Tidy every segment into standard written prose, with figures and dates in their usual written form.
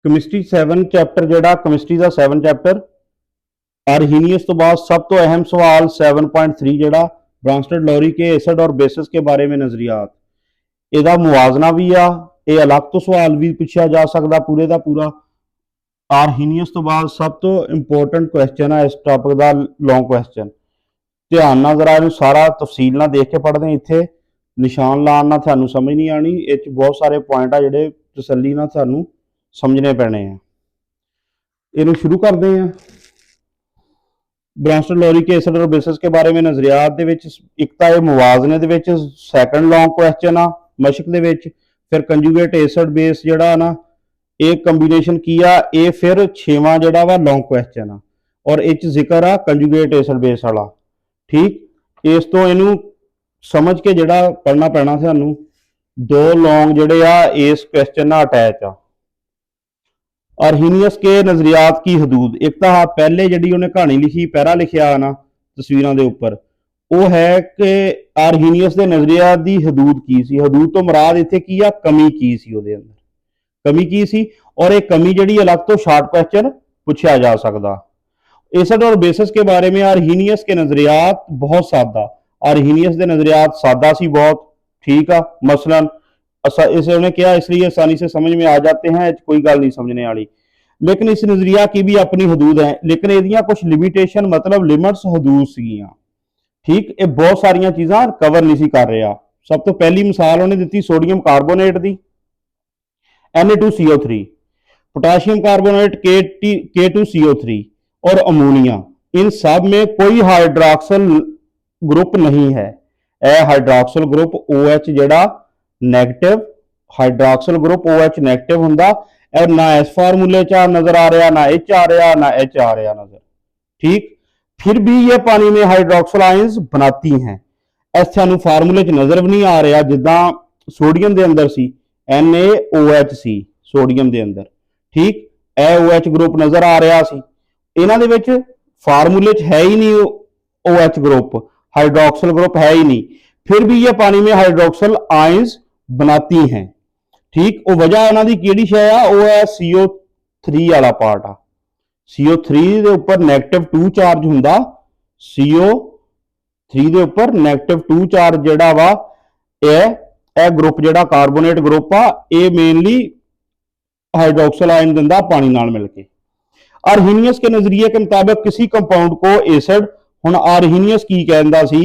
Chemistry 7 chapter ਜਿਹੜਾ chemistry ਦਾ 7 chapter Arrhenius तो बाद सब तो अहम सवाल 7.3 ਜਿਹੜਾ ब्रांस्टेड लोरी के एसिड और बेसिस के बारे में नजरियात ਇਹਦਾ ਮੁਆਜ਼ਨਾ ਵੀ ਆ ਇਹ ਅਲੱਗ ਤੋਂ ਸਵਾਲ ਵੀ ਪੁੱਛਿਆ ਜਾ ਸਕਦਾ ਪੂਰੇ ਦਾ ਪੂਰਾ ਆਰਹੀਨੀਅਸ ਤੋਂ ਬਾਅਦ ਸਭ ਤੋਂ ਇੰਪੋਰਟੈਂਟ ਕੁਐਸਚਨ ਹੈ ਇਸ ਟੌਪਿਕ ਦਾ ਲੌਂਗ ਕੁਐਸਚਨ ਧਿਆਨ ਨਾਲ ਜ਼ਰਾ ਇਹਨੂੰ ਸਾਰਾ ਤਫਸੀਲ ਨਾਲ ਦੇਖ ਕੇ ਪੜ੍ਹਦੇ ਹਾਂ ਇੱਥੇ ਨਿਸ਼ਾਨ ਲਾਉਣ ਨਾਲ ਤੁਹਾਨੂੰ ਸਮਝ ਨਹੀਂ ਆਣੀ ਇਹ 'ਚ ਬਹੁਤ ਸਾਰੇ ਪੁਆਇੰਟ ਆ ਜਿਹੜੇ ਤਸੱਲੀ ਨਾਲ ਤੁਹਾਨੂੰ ਸਮਝਣੇ ਪੈਣੇ ਆ ਇਹਨੂੰ ਸ਼ੁਰੂ ਕਰਦੇ ਹਾਂ ब्रांस्टेड लोरी के एसिड और बेसिस के बारे में नजरियात दे विच एक तो ये मुवाजने दे विच सैकंड लॉन्ग क्वेश्चन आ मशक दे विच फिर कंजुगेट एसिड बेस जिहड़ा ना ये कंबीनेशन की आ ये फिर 6वां जिहड़ा वा लॉन्ग क्वेश्चन आ और इस जिक्र आ कंजुगेट एसिड बेस वाला ठीक इस तो इनू समझ के जिहड़ा पढ़ना पैना सानू दो लॉन्ग जिहड़े आ इस क्वेश्चन नाल अटैच आ आर्हीनियस के नजरियात की हदूद एक तो पहले जी उन्हें कहानी लिखी पैरा लिखा ना तस्वीरों के उपर वो है कि आर्हीनियस के नजरियात की हदूद की सी हदूद तो मुराद इत्थे की आ कमी की सी उहदे अंदर कमी की सी और एक कमी जी अलग तो शार्ट क्वेश्चन पूछा जा सकता एसिड और बेसिस के बारे में आर्हीनियस के नजरियात बहुत सादा आर्हीनियस के नजरियात सादा सी बहुत ठीक आ मसलन इसे उन्हें क्या इसलिए आसानी से समझ में आ जाते हैं कोई गल नहीं समझने वाली लेकिन इस नजरिया की भी अपनी हदूद है लेकिन ये कुछ लिमिटेशन मतलब लिमिट्स हदूद सीगियां ठीक ये बहुत सारिया चीज़ां कवर नहीं सी कर रहा सब तो पहली मिसाल उन्हें दी सोडियम कार्बोनेट की Na2CO3 पोटाशियम कार्बोनेट K2CO3 और अमोनिया इन सब में कोई हाइड्रॉक्सल ग्रुप नहीं है यह हाइड्रॉक्सल ग्रुप OH जिहड़ा नैगेटिव हाइड्रॉक्सल ग्रुप OH नैगेटिव हुंदा और ना इस फार्मूले च नजर आ रहा ना H आ रहा ना H आ रहा नजर ठीक फिर भी ये पानी में हाइड्रॉक्सल आयंस बनाती हैं इस सानू फार्मूले च नजर भी नहीं आ रहा जिदा सोडियम के अंदर सी NaOH सोडियम के अंदर ठीक OH ग्रुप नजर आ रहा सी इन्हां दे विच फार्मूले च है ही नहीं OH ग्रुप हाइड्रॉक्सल ग्रुप है ही नहीं फिर भी ये पानी में हाइड्रॉक्सल आयंस बनाती हैं ठीक वो वजह उन्होंने केड़ी शय आ वो है CO3 वाला पार्ट आ CO3 दे उपर -2 चार्ज हुंदा CO3 दे उपर -2 चार्ज जिहड़ा वा ए ग्रुप जिहड़ा कार्बोनेट ग्रुप आ ये मेनली हाइड्रॉक्सल आयन दिंदा पानी नाल मिलके आर्हीनियस के नजरिए के मुताबिक किसी कंपाउंड को एसिड हुण आर्हीनियस की कहंदा सी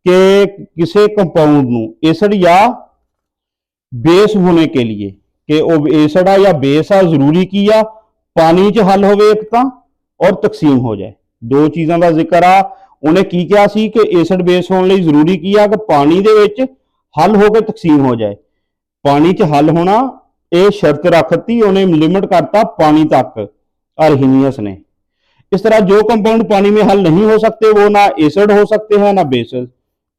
कि किसी कंपाउंड नूं एसिड या बेस होने के लिए कि वो एसिड आ या बेस आ जरूरी की आ पानी च हल होवे एक तां और तकसीम हो जाए दो चीज़ों का जिक्र आ उन्हें की कहा सी कि एसिड बेस होने लई जरूरी की आ कि पानी दे विच हल होकर तकसीम हो जाए पानी च हल होना ये शर्त रखती उन्हें लिमिट करता पानी तक आर्हीनियस ने इस तरह जो कंपाउंड पानी में हल नहीं हो सकते वो ना एसिड हो सकते हैं ना बेसिस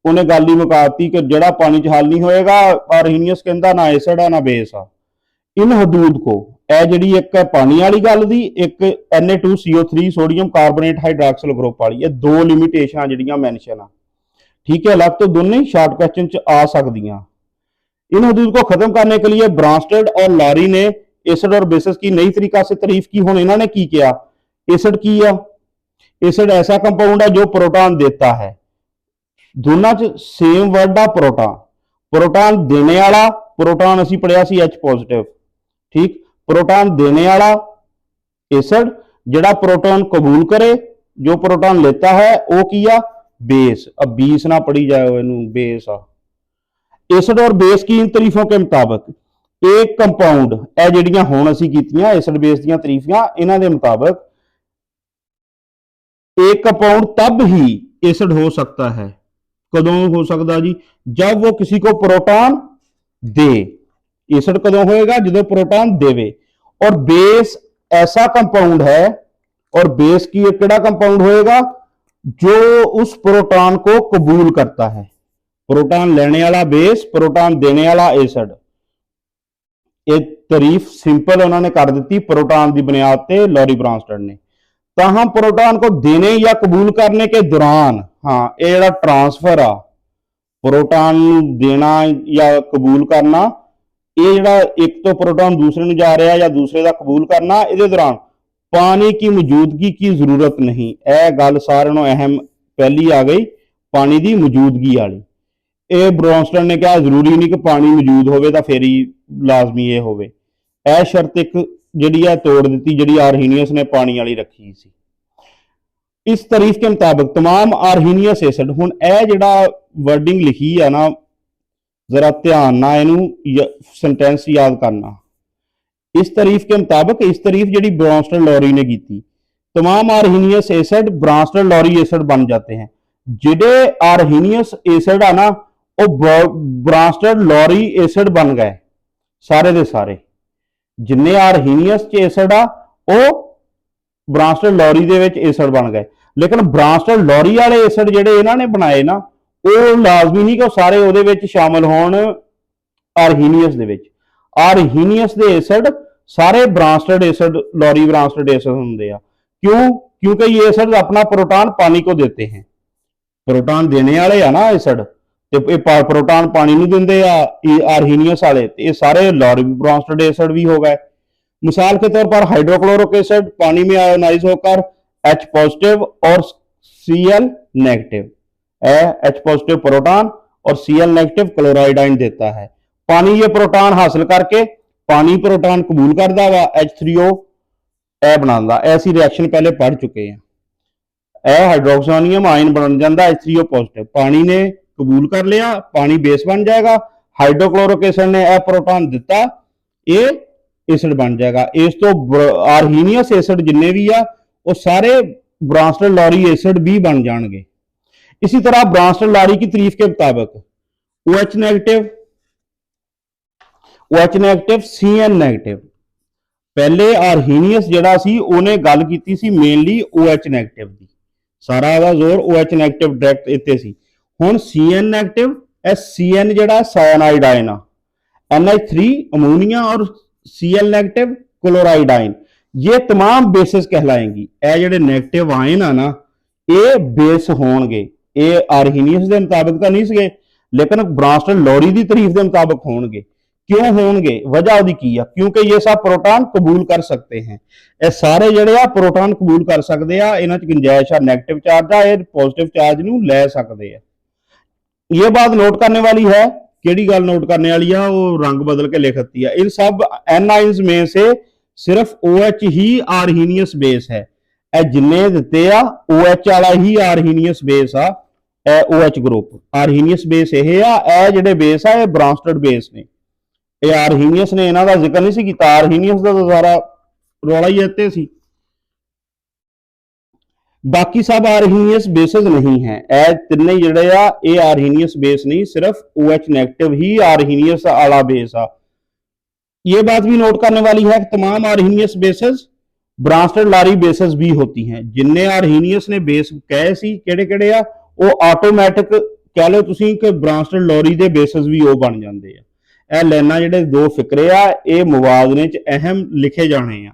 उन्हें गल ही मुकाती कि जड़ा पानी च हल नहीं होएगा आर्हीनियस कहता ना एसिड आ ना बेस आ इन हदूद को यह जी एक पानी वाली गल दी एक Na2CO3 सोडियम कार्बोनेट हाइड्रॉक्सल ग्रुप वाली ये दो लिमिटेशन जिहड़ियां मैंशन आ ठीक है अलग तो दोनों ही शार्ट क्वेश्चन च आ सकदियां इन हदूद को खत्म करने के लिए ब्रांस्टेड और लॉरी ने एसिड और बेसिस की नई तरीका से तारीफ की हुण इन्होंने की किया एसिड की आ एसिड ऐसा कंपाउंड है जो प्रोटॉन देता है दोनों च सेम वर्ड आ प्रोटॉन देने वाला प्रोटॉन असीं पढ़िया सी H पॉजिटिव ठीक प्रोटॉन देने वाला एसिड जिहड़ा प्रोटॉन कबूल करे जो प्रोटॉन लेता है वो की आ बेस अब 20 ना पढ़ी जाए इनू बेस आ एसिड और बेस की इन तारीफों के मुताबिक एक कंपाउंड ए जिहड़ियां हुण असीं कीतियां एसिड बेस दीयां तारीफां इन्हां दे मुताबिक एक कंपाउंड तब ही एसिड हो सकता है कदों हो सकता जी जब वो किसी को प्रोटॉन दे एसिड कदों होएगा जो प्रोटॉन देवे और बेस ऐसा कंपाउंड है और बेस की केड़ा कंपाउंड होएगा जो उस प्रोटॉन को कबूल करता है प्रोटॉन लेने वाला बेस प्रोटॉन देने वाला एसिड ये तारीफ सिंपल उन्होंने कर दी प्रोटॉन की बुनियाद पर लॉरी ब्रांस्टेड ने तो हम प्रोटॉन को देने या कबूल करने के दौरान हाँ ये ट्रांसफर आ प्रोटॉन देना या कबूल करना ਇਹ ਜਿਹੜਾ ਇੱਕ ਤੋਂ प्रोटॉन दूसरे ਨੂੰ ਜਾ ਰਿਹਾ ਜਾਂ ਦੂਸਰੇ ਦਾ ਕਬੂਲ ਕਰਨਾ, ਇਹਦੇ ਦੌਰਾਨ पानी की मौजूदगी की जरूरत नहीं। यह गल सारे नालों अहम पहली आ गई, पानी की मौजूदगी वाली। ये ब्रॉन्स्टन ने कहा जरूरी नहीं कि पानी मौजूद होवे तां फिर ही लाजमी ये होवे। यह शर्त एक जिहड़ी है तोड़ दी, जिहड़ी आर्हीनियस ने पानी वाली रखी सी। इस तारीफ के मुताबिक तमाम आर्हीनियस एसिड, हुण यह जिहड़ा वर्डिंग लिखी है ना, जरा ध्यान नाल इहनूं सेंटेंस याद करना। इस तारीफ के मुताबिक, इस तारीफ जी ब्रॉन्स्टन लॉरी ने की, तमाम Arrhenius acid Brønsted lorry acid बन जाते हैं। जिहड़े आर्हीनियस एसिड आ ना, वो ब्रॉन्स्टन लॉरी एसिड बन गए सारे दे सारे। जिन्ने आर्हीनियस एसिड आ वो ब्रॉन्स्टन लॉरी दे विच एसिड बन गए, लेकिन ब्रॉन्स्टन लॉरी वाले एसिड जिहड़े इन्हां ने बनाए ना, वो लाजमी नहीं कि सारे उहदे विच शामिल होण आर्हीनियस दे विच। आर्हीनियस दे एसिड सारे Brønsted acid, lorry Brønsted acid होंदे आ। क्यों? क्योंकि ये एसिड अपना प्रोटॉन पानी को देते हैं। प्रोटॉन देने वाले आ ना एसिड, ते प्रोटॉन पानी नहीं देंदे आ आर्हीनियस वाले, ते ये सारे लॉरी ब्रॉन्स्टन एसिड भी हो गए। मिसाल के तौर पर हाइड्रोक्लोरिक एसिड पानी में आयोनाइज होकर H पॉजिटिव और Cl negative, H positive proton और Cl नेगेटिव क्लोराइड आयन देता है। पानी ये प्रोटॉन हासिल करके पानी प्रोटॉन कबूल करता वा, H3O ए बनाता। ऐसी रिएक्शन पहले पढ़ चुके हैं। ए हाइड्रोक्सानियम आयन बन जाता H3O पॉजिटिव, पानी ने कबूल कर लिया, पानी बेस बन जाएगा। हाइड्रोक्लोरिक एसिड ने ए प्रोटॉन दिता, ये एसिड बन जाएगा। इस तो आर्हीनियस एसिड जिन्ने भी आ वो सारे ब्रॉन्स्टन लॉरी एसिड भी बन जाएंगे। इसी तरह ब्रॉन्स्टन लॉरी की तारीफ के मुताबिक OH negative, OH negative, Cn negative. पहले आर्हीनियस जिहड़ा सी उहने गल कीती सी मेनली OH नेगेटिव दी, सारा दा जोर OH नेगेटिव डायरेक्ट इत्ते सी। हुण Cn नेगेटिव, Cn जिहड़ा साइनाइड आयन आ, NH3 अमोनिया और Cl नेगेटिव क्लोराइड आयन, ये तमाम बेसिस कहलाएंगी। ए जिहड़े नेगेटिव आयन आ ना, ये बेस होणगे। ये आर्हीनियस के मुताबिक तो नहीं सके, लेकिन ब्रॉन्स्टन लॉरी की तारीफ के मुताबिक होणगे। क्यों होणगे? वजह उहदी की आ? क्योंकि ये सब प्रोटॉन कबूल कर सकते हैं। ये सारे जिहड़े आ प्रोटॉन कबूल कर सकते आ, इन्हां च गुंजाइश आ नेगेटिव चार्ज आ, ये पॉजिटिव चार्ज नूं लै सकते हैं। ये बात नोट करने वाली है, केड़ी गल नोट करने वाली है, वो रंग बदल के लिखती है। इन सब एन आइंस में से सिर्फ OH ही आर्हीनियस बेस है। ए जिन्ने दिते आ OH वाला ही आर्हीनियस बेस आ, OH ग्रुप आर्हीनियस बेस यह आ। ए जिहड़े बेस आ, ये ब्रॉन्स्टन बेस ने। ये आर्हीनियस ने इन्हां दा जिक्र नहीं सी कीता, आर्हीनियस दा तो सारा रौला ही इत्ते सी। बाकी सब आर्हीनियस बेसिस नहीं है। ए तिन्ने जिहड़े आ ये आर्हीनियस बेस नहीं, सिर्फ OH नेगेटिव ही आर्हीनियस वाला बेस आ। ये बात भी नोट करने वाली है कि तमाम Arrhenius basis Brønsted lorry basis भी होती हैं। जिन्ने आर्हीनियस ने बेस कहे सी किहड़े किहड़े आ, वो ऑटोमैटिक कह लो तुसीं कि ब्रॉन्स्टन लॉरी दे बेसिस भी वो बन जाते हैं। ਇਹ ਲਾਈਨਾਂ ਜਿਹੜੇ दो फिक्रे आ, ये मुवाजने च अहम लिखे जाने आ।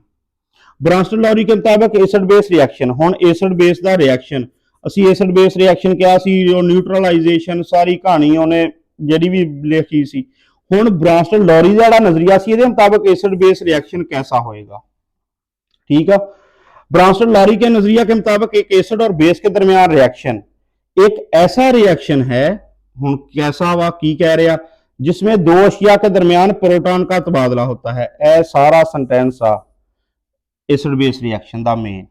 ब्रॉन्स्टन लॉरी के मुताबिक एसिड बेस रिएक्शन, हुण एसिड बेस का रिएक्शन, असी एसिड बेस रिएक्शन क्या सी, जो न्यूट्रलाइजेशन सारी कहानी उन्हें जिहड़ी भी लिखी सी। हुण ब्रॉन्स्टन लॉरी का जिहड़ा नजरिया सी, इहदे मुताबिक एसिड बेस रिएक्शन कैसा होएगा? ठीक है, ब्रॉन्स्टन लॉरी के नजरिया के मुताबिक एक एसिड और बेस के दरमियान रिएक्शन एक ऐसा रिएक्शन है, हुण कैसा वा की कह रहा, जिसमें दो अशिया के दरमियान प्रोटॉन का तबादला होता है। यह सारा सेंटेंस आ एसिड बेस रिएक्शन दा मेन।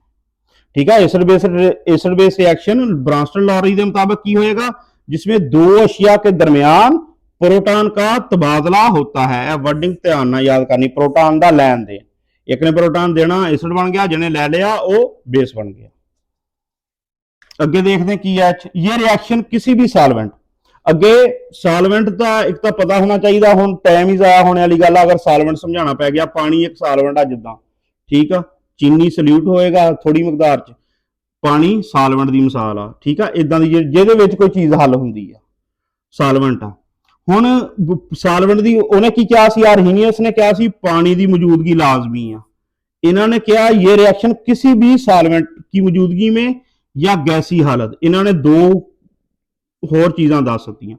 ठीक है, acid base reaction Brønsted lorry के मुताबिक की होएगा, जिसमें दो अशिया के दरमियान प्रोटॉन का तबादला होता है। वर्डिंग ध्यान नाल याद करनी, प्रोटॉन का लैन देन, एक ने प्रोटॉन देना एसिड बन गया, जिन्हें लै लिया वो बेस बन गया। अगे देखते हैं की है ये रिएक्शन किसी भी सॉल्वेंट, अगे सॉल्वेंट का एक तो पता होना चाहिए, हुण टाइम ही जाया होने वाली गल, अगर सॉल्वेंट समझाना पै गया, पानी एक सॉल्वेंट आ जिद्दां, ठीक है, चीनी सल्यूट होएगा थोड़ी मकदार च, पानी सॉल्वेंट की मिसाल आ। ठीक है, इदां दी जिहदे विच कोई चीज़ हल हुंदी आ, सॉल्वेंट आ। हुण सॉल्वेंट दी उहने की कहा सी, आर्हीनियस ने कहा सी पानी की मौजूदगी लाजमी आ। इन्होंने कहा ये रिएक्शन किसी भी सॉल्वेंट की मौजूदगी में या गैसी हालत, इन्होंने दो होर चीज़ां दस दित्तियां।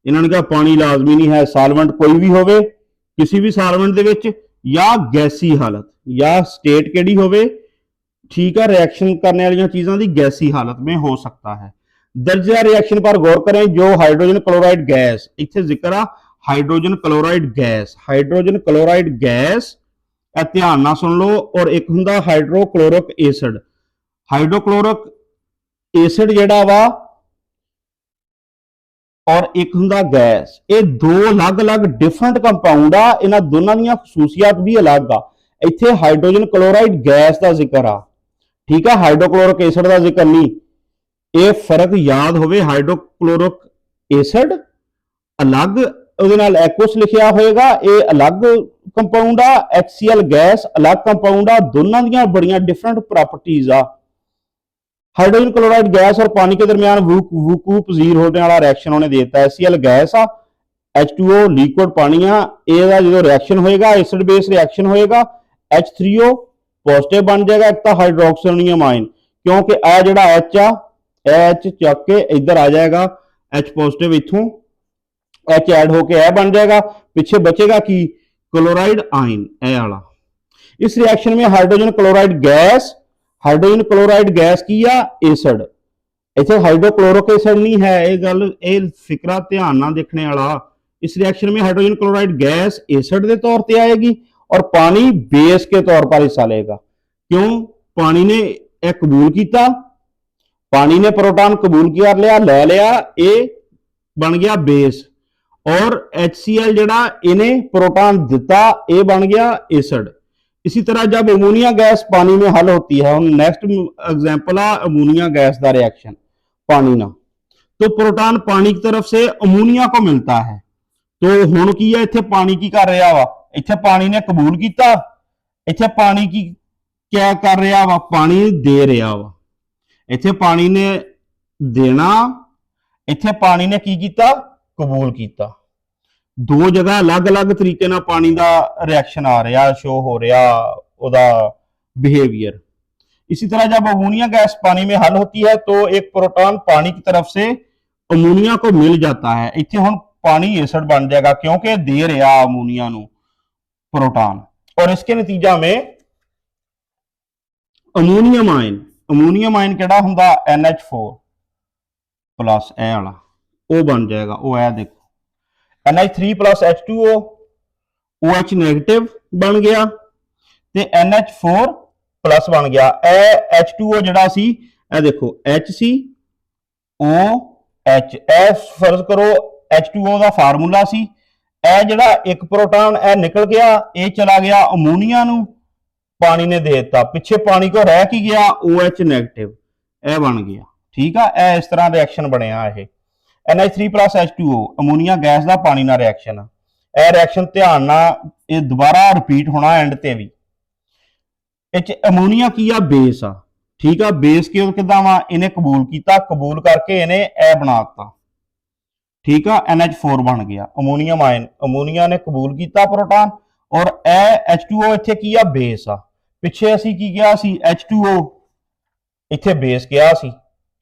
इन्होंने कहा पानी लाजमी नहीं है, सॉल्वेंट कोई भी होवे किसी भी सॉल्वेंट दे विच या गैसी हालत या स्टेट केड़ी होवे, ठीक है, रिएक्शन करने वाली चीज़ों की गैसी हालत में हो सकता है। दर्जा रिएक्शन पर गौर करें। जो हाइड्रोजन क्लोराइड गैस, इत्थे जिक्र आ hydrogen chloride gas, hydrogen chloride gas ध्यान ना सुन लो। और एक हुंदा हाइड्रोक्लोरिक एसिड, हाइड्रोक्लोरिक एसिड जिहड़ा वा और एक हुंदा गैस, ये दो अलग अलग डिफरेंट कंपाउंड आ, इन्हां दोनों दी खसूसियात भी अलग आ। इत्थे हाइड्रोजन क्लोराइड गैस का जिक्र आ, ठीक है, हाइड्रोक्लोरिक एसिड का जिक्र नहीं। ये फर्क याद होवे, हाइड्रोक्लोरिक एसिड अलग ਉਹਦੇ ਨਾਲ ਐਕੋਸ ਲਿਖਿਆ ਹੋਏਗਾ, ਇਹ ਅਲੱਗ ਕੰਪਾਊਂਡ ਆ, HCl ਗੈਸ ਅਲੱਗ ਕੰਪਾਊਂਡ ਆ, ਦੋਨਾਂ ਦੀਆਂ ਬੜੀਆਂ डिफरेंट प्रॉपर्टीज आ। हाइड्रोजन क्लोराइड गैस और पानी के दरमियान वूकू पजीर होने वाला रिएक्शन उन्हें देता है। HCl गैस आ, H2O लिक्विड पानी आ, ਇਹਦਾ ਜਦੋਂ ਰਿਐਕਸ਼ਨ ਹੋਏਗਾ एसिड बेस रिएक्शन होएगा, H3O पॉजिटिव बन जाएगा, एक तो हाइड्रोक्सिनियम आयन, क्योंकि आ ਜਿਹੜਾ H आ, H ਚੱਕ के इधर आ जाएगा, H पॉजिटिव इथों H ऐड होके यह बन जाएगा, पीछे बचेगा कि क्लोराइड आयन ए वाला। इस रिएक्शन में hydrogen chloride gas, hydrogen chloride gas की आ एसिड, इतने हाइड्रोक्लोरिक एसिड नहीं है, ये गल ये फिक्रा ध्यान ना देखने वाला। इस रिएक्शन में हाइड्रोजन क्लोराइड गैस एसिड के तौर पर आएगी और पानी बेस के तौर पर हिस्सा लेगा। क्यों? पानी ने यह कबूल किया, पानी ने प्रोटॉन कबूल कर लिया, ले लिया, ये बन गया बेस, और HCl जड़ा इन्हें प्रोटॉन दिता, ये बन गया एसिड। इसी तरह जब अमोनिया गैस पानी में हल होती है, हम नेक्स्ट एग्जांपल है अमोनिया गैस का रिएक्शन पानी ना, तो प्रोटॉन पानी की तरफ से अमोनिया को मिलता है। तो हुण की है, इत्थे पानी की कर रहा वा, इत्थे पानी ने कबूल किया, इत्थे पानी की क्या कर रहा वा, पानी दे रहा वा। इत्थे पानी ने देना, इत्थे पानी ने की किया, कबूल किया। दो जगह अलग अलग तरीके ना पानी का रिएक्शन आ रहा, शो हो रहा ओदा बिहेवियर। इसी तरह जब अमोनिया गैस पानी में हल होती है तो एक प्रोटॉन पानी की तरफ से अमोनिया को मिल जाता है। इत्थे हुण पानी एसिड बन जाएगा क्योंकि दे रहा अमोनिया नूं प्रोटॉन, और इसके नतीजा में अमोनियम आयन केड़ा हुंदा NH4 प्लस ए वाला वो बन जाएगा। वो है देखो NH3 plus H2O, OH negative बन गया, ते NH4 प्लस बन गया। ए H2O जड़ा सी, ए देखो HCOH, फर्ज करो H2O का फार्मूला सी, ए जड़ा एक प्रोटॉन ए निकल गया, ये चला गया अमोनिया नूं, पानी ने दे दिता, पिछे पानी को रह की गया OH नेगेटिव, ए बन गया, ठीक है। ए इस तरह रिएक्शन बनया है। NH3 plus H2O ammonia gas का पानी ना रिएक्शन, यह रिएक्शन ध्यान ना ये दोबारा रिपीट होना एंड ते भी। अमोनिया की आ बेस आ, ठीक है, बेस क्यों किदा वा, इन्हें कबूल किया, कबूल करके इन्हें ए बनाता, ठीक है, NH4 बन गया अमोनियम आयन, अमोनिया ने कबूल किया प्रोटॉन, और ए H2O इत्थे की आ बेस आ, पिछे असी की किया सी H2O, इत्थे बेस किया सी,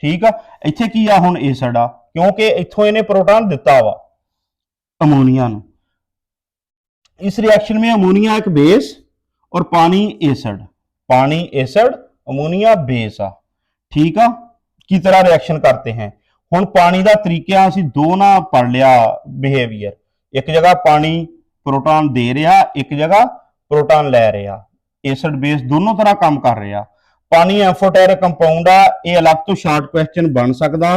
ठीक है। इत्थे की आ हुण एसिड आ, क्योंकि इत्थों इन्हें प्रोटॉन दिता वा अमोनिया नूं। इस रिएक्शन में अमोनिया एक बेस और पानी एसिड, अमोनिया बेस आ, ठीक है। की तरह रिएक्शन करते हैं हुण पानी का तरीका असीं दो ना पढ़ लिया बिहेवियर, एक जगह पानी प्रोटॉन दे रहा, एक जगह प्रोटॉन लै रहा, एसिड बेस दोनों तरह काम कर रहा। पानी एम्फोटेरिक कंपाउंड आ, ये अलग तो शार्ट क्वेश्चन बन सकता,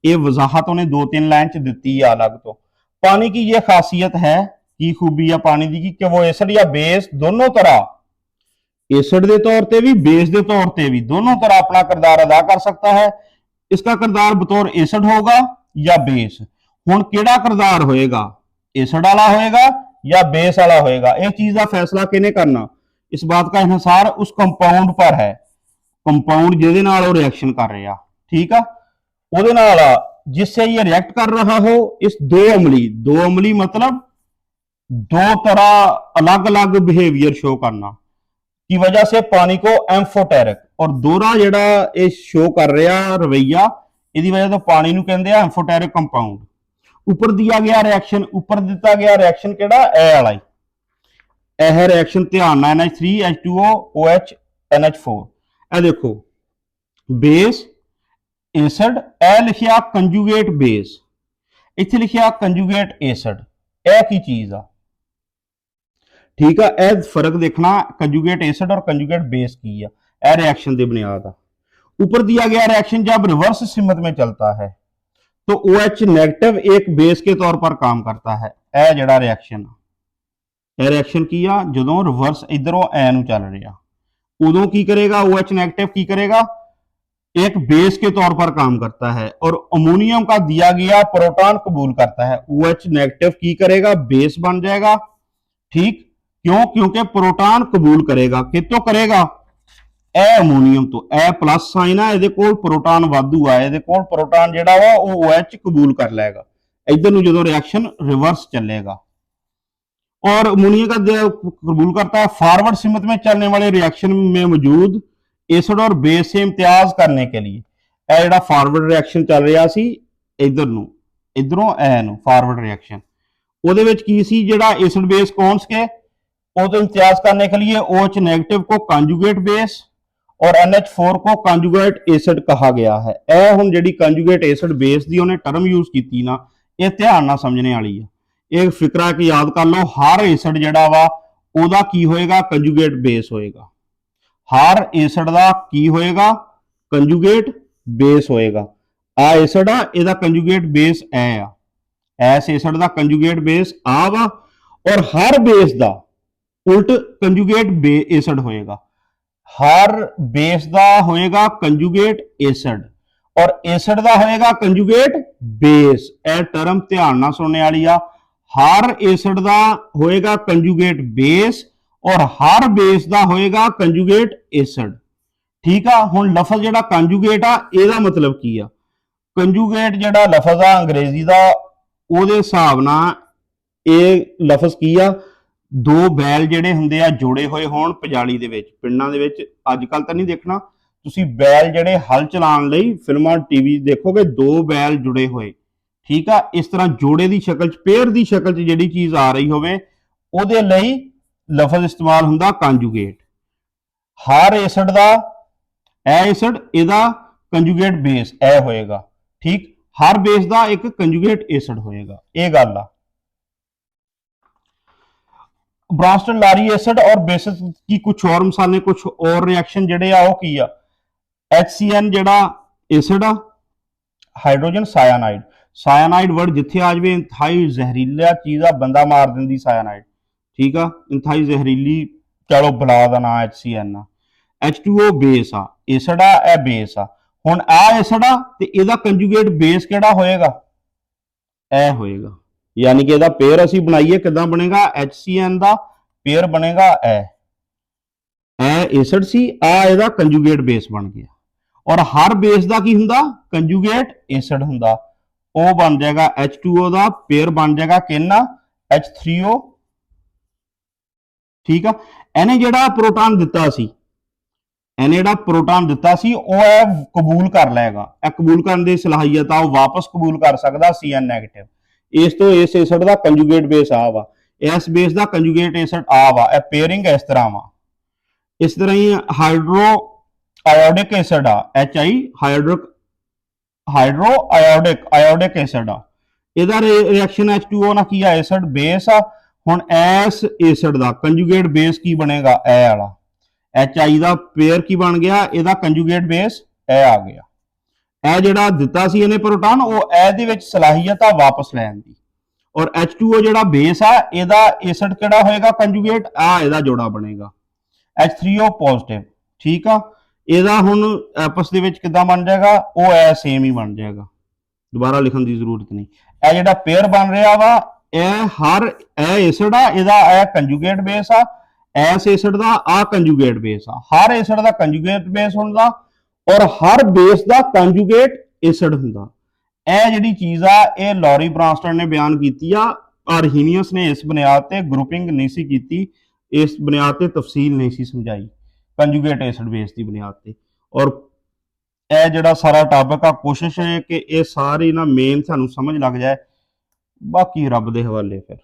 ये वजाहत उन्हें 2-3 लाइन च दी है अलग तो। पानी की यह खासियत है, की खूबी है पानी की कि वो एसिड या बेस दोनों तरह, एसिड के तौर पर भी बेस के तौर पर भी दोनों तरह अपना किरदार अदा कर सकता है। इसका किरदार बतौर एसिड होगा या बेस। हुण किहड़ा किरदार होएगा, एसिड वाला होएगा या बेस वाला होएगा, इस चीज का फैसला किने करना, इस बात का इन्हिसार उस कंपाउंड पर है, कंपाउंड जिहदे नाल वो रिएक्शन कर रहा, ठीक है, उहदे नाल जिससे ये रिएक्ट कर रहा हो। इस दो अमली मतलब दो तरह अलग अलग बिहेवियर शो करना की वजह से पानी को एम्फोटेरिक और दोहरा जिहड़ा ये शो कर रहा रवैया, इसकी वजह तो पानी नूं कहंदे आ एम्फोटेरिक कंपाउंड। ऊपर दिया गया रिएक्शन, ऊपर दिता गया रिएक्शन केड़ा ए वाला, ਇਹ ਰਿਐਕਸ਼ਨ ਧਿਆਨ ਨਾਲ NH3 H2O OH NH4 ਇਹ ਦੇਖੋ ਬੇਸ एसिड ਇਹ ਲਿਖਿਆ ਕੰਜੂਗੇਟ ਬੇਸ ਇੱਥੇ ਲਿਖਿਆ ਕੰਜੂਗੇਟ एसिड ਇਹ ਕੀ ਚੀਜ਼ ਆ ਠੀਕ ਆ ਇਹ फर्क देखना कंजुगेट एसिड और कंजुगेट बेस की है यह रिएक्शन की बुनियाद है ऊपर दिया गया रिएक्शन जब रिवर्स सिमत में चलता है तो OH नेगेटिव एक बेस के तौर पर काम करता है यह जड़ा रिएक्शन यह रिएक्शन की आ जो रिवर्स इधरों ए नूं चल रहा उदों की करेगा OH नेगेटिव की करेगा एक बेस के तौर पर काम करता है और अमोनियम का दिया गया प्रोटॉन कबूल करता है OH नेगेटिव की करेगा बेस बन जाएगा ठीक क्यों क्योंकि प्रोटॉन कबूल करेगा कितों करेगा ए अमोनियम तो ए प्लस साइन है ये प्रोटॉन वाधू है ये प्रोटॉन जिहड़ा वा वो OH कबूल कर लेगा इधर नूं जदों रिएक्शन रिवर्स चलेगा और अमोनिया का कबूल करता है फॉरवर्ड सिमत में चलने वाले रिएक्शन में मौजूद एसिड और बेस से इम्तियाज करने के लिए यह जो फॉरवर्ड रिएक्शन चल रहा सी इधर नूं इधरों ए नूं फॉरवर्ड रिएक्शन ਉਹਦੇ ਵਿੱਚ ਕੀ ਸੀ ਜਿਹੜਾ एसिड बेस कौन के वो तो इम्तियाज करने के लिए OH नेगेटिव को कंजुगेट बेस और NH4 को कंजुगेट एसिड कहा गया है यह हुण जिहड़ी कंजुगेट एसिड बेस दी उन्हें टर्म यूज की ना ये ध्यान नाल समझने वाली है एक फिक्रा कि याद कर लो हर एसिड जिहड़ा वा उहदा की होएगा कंजुगेट बेस होएगा हर एसिड का की होएगा कंजुगेट बेस होएगा आ एसिड आ इहदा कंजुगेट बेस ए आ इस एसिड का कंजुगेट बेस आ वा और हर बेस का उल्ट कंजुगेट एसिड होएगा हर बेस का होएगा कंजुगेट एसिड और एसिड का होएगा कंजुगेट बेस यह टर्म ध्यान नाल सुनने वाली आ हर एसिड का होएगा कंजुगेट बेस और हर बेस का होएगा कंजुगेट एसिड ठीक आ हुण लफज जिहड़ा कंजुगेट आ इहदा मतलब की आ कंजुगेट जिहड़ा लफज आ अंग्रेजी का ਉਹਦੇ ਹਿਸਾਬ ਨਾਲ ਇਹ ਲਫ਼ਜ਼ ਕੀ ਆ ਦੋ ਬੈਲ ਜਿਹੜੇ ਹੁੰਦੇ ਆ ਜੋੜੇ ਹੋਏ ਹੋਣ ਪਜਾਲੀ ਦੇ ਵਿੱਚ ਪਿੰਡਾਂ ਦੇ ਵਿੱਚ ਅੱਜ ਕੱਲ ਤਾਂ ਨਹੀਂ ਦੇਖਣਾ ਤੁਸੀਂ ਬੈਲ ਜਿਹੜੇ ਹਲ ਚਲਾਉਣ ਲਈ ਫਿਲਮਾਂ ਟੀਵੀ ਦੇਖੋਗੇ ਦੋ ਬੈਲ ਜੁੜੇ ਹੋਏ ਠੀਕ ਆ ਇਸ ਤਰ੍ਹਾਂ ਜੋੜੇ ਦੀ ਸ਼ਕਲ ਚ ਪੇਅਰ ਦੀ ਸ਼ਕਲ ਚ ਜਿਹੜੀ ਚੀਜ਼ ਆ ਰਹੀ ਹੋਵੇ ਉਹਦੇ ਲਈ ਲਫ਼ਜ਼ ਇਸਤੇਮਾਲ ਹੁੰਦਾ ਕੰਜੂਗੇਟ ਹਰ ਐਸਿਡ ਦਾ एसिड ਇਹਦਾ ਕੰਜੂਗੇਟ ਬੇਸ ਇਹ ਹੋਏਗਾ ਠੀਕ हर बेस का एक कंजुगेट एसिड होएगा ये गल आ ब्रांस्टन लारी एसिड और बेसिस की कुछ और मिसालें कुछ और रिएक्शन जिहड़े आ वो की आ HCN जिहड़ा एसिड आ हाइड्रोजन सायानाइड सायानाइड वर्ड जिथे आ जाए इंतहाई जहरीला चीज़ आ बंदा मार दिंदी सायानाइड ठीक आ इंतहाई जहरीली चलो बला दा नाम HCN आ H2O बेस आ एसिड आ यह बेस आ हुण आ एसिड आ ते इहदा कंजुगेट बेस किहड़ा होएगा ए होएगा यानी कि इहदा पेयर असीं बनाइए किदां बनेगा HCN दा पेयर बनेगा ए एसिड सी आ इहदा कंजुगेट बेस बन गया और हर बेस दा की हुंदा कंजुगेट एसिड हुंदा ओ बन जाएगा H2O दा पेयर बन जाएगा किन्ना H3O ठीक आ इहने जिहड़ा प्रोटॉन दिता सी ਇਹਨੇ ਜਿਹੜਾ ਪ੍ਰੋਟੋਨ ਦਿੱਤਾ ਸੀ ਉਹ ਇਹ ਕਬੂਲ ਕਰ ਲਏਗਾ ਇਹ ਕਬੂਲ ਕਰਨ ਦੀ ਸਲਾਹੀਅਤ ਆ ਉਹ ਵਾਪਸ ਕਬੂਲ ਕਰ ਸਕਦਾ CN ਨੈਗੇਟਿਵ ਇਸ ਤੋਂ ਇਸ ਐਸਿਡ ਦਾ ਕੰਜੂਗੇਟ ਬੇਸ ਆ ਵਾ ਇਸ ਬੇਸ ਦਾ ਕੰਜੂਗੇਟ ਐਸਿਡ ਆ ਵਾ ਇਹ ਪੇਅਰਿੰਗ ਇਸ ਤਰ੍ਹਾਂ ਵਾ ਇਸ ਤਰ੍ਹਾਂ ਹੀ ਹਾਈਡਰੋ ਆਇਓਡਿਕ ਐਸਿਡ ਆ HI ਹਾਈਡਰੋ ਆਇਓਡਿਕ ਐਸਿਡ ਆ ਇਹਦਾ ਰਿਐਕਸ਼ਨ H2O ਨਾਲ ਕੀ ਆ ਐਸਿਡ ਬੇਸ ਆ ਹੁਣ ਇਸ ਐਸਿਡ ਦਾ ਕੰਜੂਗੇਟ ਬੇਸ ਕੀ ਬਣੇਗਾ ਇਹ ਵਾਲਾ HI ਦਾ पेयर की बन गया ਇਹਦਾ ਕੰਜੂਗੇਟ ਬੇਸ ਇਹ ਆ ਗਿਆ ਇਹ ਜਿਹੜਾ ਦਿੱਤਾ ਸੀ ਇਹਨੇ ਪ੍ਰੋਟੋਨ ਉਹ ਇਹਦੇ ਵਿੱਚ ਸਲਾਹੀਅਤ ਆ ਵਾਪਸ ਲੈਣ ਦੀ ਔਰ H2O ਜਿਹੜਾ ਬੇਸ ਆ ਇਹਦਾ ਐਸਿਡ ਕਿਹੜਾ ਹੋਏਗਾ ਕੰਜੂਗੇਟ ਆ ਇਹਦਾ ਜੋੜਾ ਬਣੇਗਾ H3O ਪੋਜ਼ਿਟਿਵ ਠੀਕ ਆ ਇਹਦਾ ਹੁਣ ਆਪਸ ਦੇ ਵਿੱਚ ਕਿੱਦਾਂ ਬਣ ਜਾਏਗਾ ਉਹ ਐ ਸੇਮ ਹੀ ਬਣ ਜਾਏਗਾ ਦੁਬਾਰਾ ਲਿਖਣ ਦੀ ਜ਼ਰੂਰਤ ਨਹੀਂ ਇਹ ਜਿਹੜਾ ਪੇਅਰ ਬਣ ਰਿਹਾ ਵਾ ਇਹ ਹਰ ਇਹ ਐਸਿਡ ਆ ਇਹਦਾ ਇਹ ਕੰਜੂਗੇਟ ਬੇਸ ਆ इस एसिड का आ कंजूगेट बेस आ हर एसिड का कंजूगेट बेस होंदा और हर बेस का कंजूगेट एसिड हुंदा यह जिहड़ी चीज़ आ ये लॉरी ब्रांस्टन ने बयान की आ आर्हीनियस ने इस बुनियाद ते ग्रुपिंग नहीं सी कीती इस बुनियाद ते तफसील नहीं सी समझाई कंजूगेट एसिड बेस की बुनियाद ते और यह जिहड़ा सारा टॉपिक आ कोशिश है कि ये सारी ना मेन सानू समझ लग जाए बाकी रब दे हवाले फिर